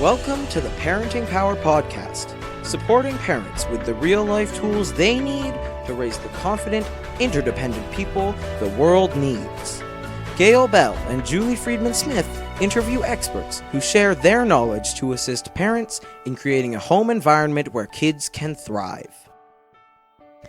Welcome to the Parenting Power Podcast, supporting parents with the real-life tools they need to raise the confident, interdependent people the world needs. Gail Bell and Julie Friedman-Smith interview experts who share their knowledge to assist parents in creating a home environment where kids can thrive.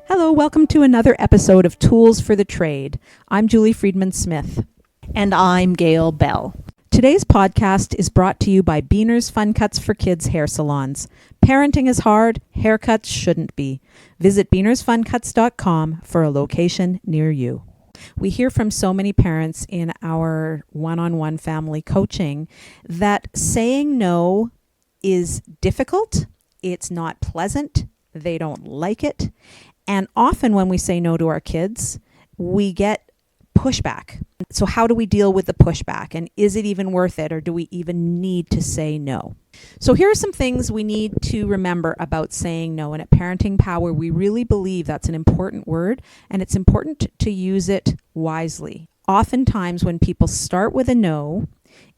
Hello, welcome to another episode of Tools for the Trade. I'm Julie Friedman-Smith. And I'm Gail Bell. Today's podcast is brought to you by Beaner's Fun Cuts for Kids hair salons. Parenting is hard, haircuts shouldn't be. Visit beanersfuncuts.com for a location near you. We hear from so many parents in our one-on-one family coaching that saying no is difficult, it's not pleasant, they don't like it, and often when we say no to our kids, we get pushback. So how do we deal with the pushback? And is it even worth it? Or do we even need to say no? So here are some things we need to remember about saying no. And at Parenting Power, we really believe that's an important word, and it's important to use it wisely. Oftentimes when people start with a no,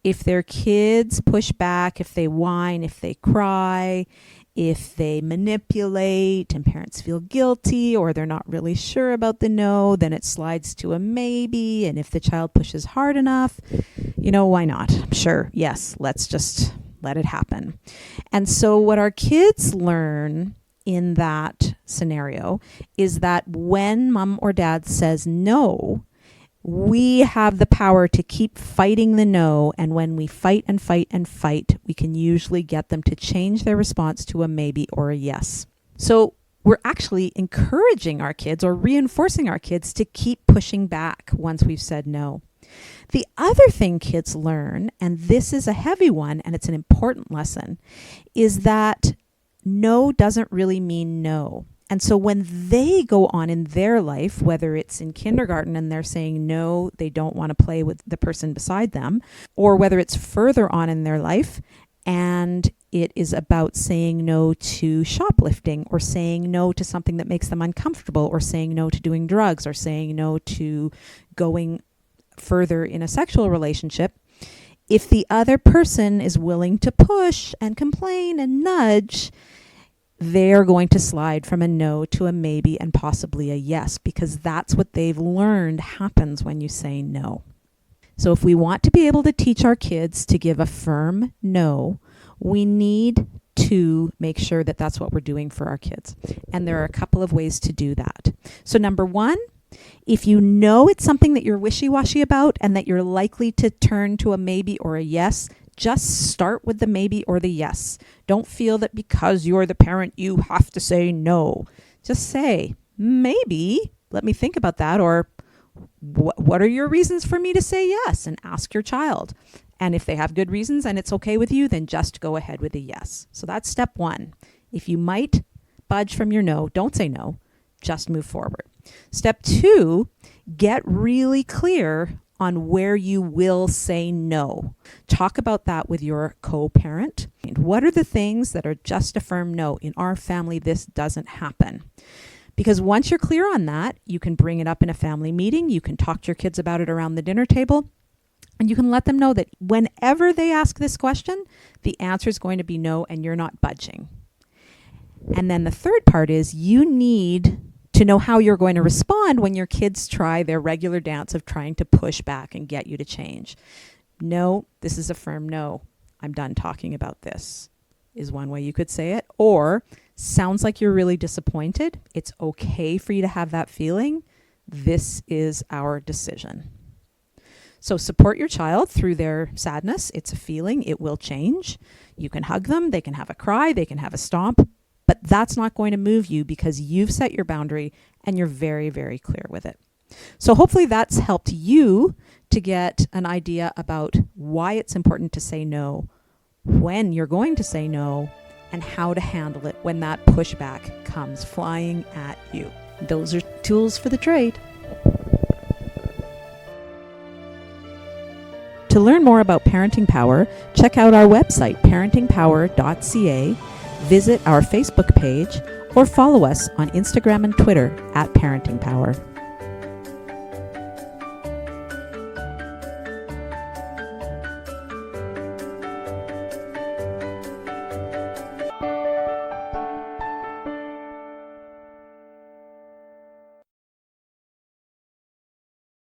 if their kids push back, if they whine, if they cry, if they manipulate and parents feel guilty or they're not really sure about the no, then it slides to a maybe. And if the child pushes hard enough, why not? Sure, yes, let's just let it happen. And so what our kids learn in that scenario is that when mom or dad says no, we have the power to keep fighting the no, and when we fight and fight and fight, we can usually get them to change their response to a maybe or a yes. So we're actually encouraging our kids or reinforcing our kids to keep pushing back once we've said no. The other thing kids learn, and this is a heavy one and it's an important lesson, is that no doesn't really mean no. And so when they go on in their life, whether it's in kindergarten and they're saying no, they don't want to play with the person beside them, or whether it's further on in their life and it is about saying no to shoplifting or saying no to something that makes them uncomfortable or saying no to doing drugs or saying no to going further in a sexual relationship, if the other person is willing to push and complain and nudge, they're going to slide from a no to a maybe and possibly a yes, because that's what they've learned happens when you say no. So if we want to be able to teach our kids to give a firm no, we need to make sure that that's what we're doing for our kids. And there are a couple of ways to do that. So number one, if you know it's something that you're wishy-washy about and that you're likely to turn to a maybe or a yes, just start with the maybe or the yes. Don't feel that because you're the parent, you have to say no. Just say, maybe, let me think about that. Or what are your reasons for me to say yes? And ask your child. And if they have good reasons and it's okay with you, then just go ahead with a yes. So that's step one. If you might budge from your no, don't say no. Just move forward. Step two, get really clear on where you will say no. Talk about that with your co-parent. What are the things that are just a firm no? In our family, this doesn't happen. Because once you're clear on that, you can bring it up in a family meeting. You can talk to your kids about it around the dinner table. And you can let them know that whenever they ask this question, the answer is going to be no, and you're not budging. And then the third part is you need to know how you're going to respond when your kids try their regular dance of trying to push back and get you to change. No, this is a firm no. I'm done talking about this, is one way you could say it. Or, sounds like you're really disappointed. It's okay for you to have that feeling. This is our decision. So support your child through their sadness. It's a feeling. It will change. You can hug them. They can have a cry. They can have a stomp. But that's not going to move you because you've set your boundary and you're very, very clear with it. So hopefully that's helped you to get an idea about why it's important to say no, when you're going to say no, and how to handle it when that pushback comes flying at you. Those are tools for the trade. To learn more about Parenting Power, check out our website, parentingpower.ca. Visit our Facebook page or follow us on Instagram and Twitter at Parenting Power.